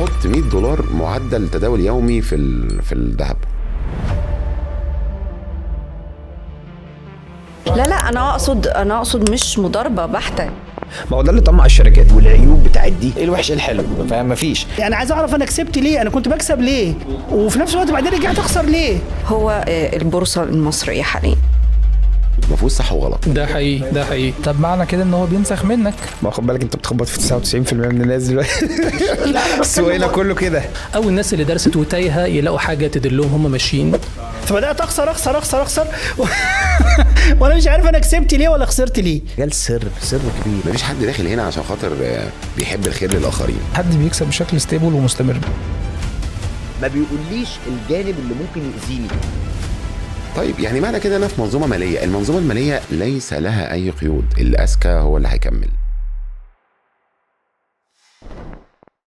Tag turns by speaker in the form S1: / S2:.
S1: بحط $100 معدل تداول يومي في الذهب.
S2: لا انا اقصد مش مضاربه بحته.
S3: ما هو ده اللي طمع الشركات، والعيوب بتاعت دي ايه الوحش الحلو، فاهم؟ مفيش.
S4: يعني عايز اعرف انا كسبت ليه، انا كنت بكسب ليه، وفي نفس الوقت بعدين رجعت اخسر ليه.
S2: هو البورصه المصريه حاليا
S1: ما فيهوش صح وغلط.
S5: ده حقيقي.
S6: طب معنى كده ان هو بينسخ منك؟
S3: ما خد بالك انت بتخبط في 99% من الناس دلوقتي. السوق كله كده.
S5: او الناس اللي درست وتايهه يلاقوا حاجه تدلهم هم ماشيين،
S4: فبدات اخسر وانا مش عارف انا كسبت ليه ولا خسرت ليه.
S3: جال سر كبير.
S1: مفيش حد داخل هنا عشان خاطر بيحب الخير للاخرين.
S6: حد بيكسب بشكل ستيبل ومستمر.
S3: ما بيقوليش الجانب اللي ممكن يأذيني.
S1: طيب يعني معنى كده انا في منظومه ماليه، المنظومه الماليه ليس لها اي قيود، اللي اذكى هو اللي هيكمل.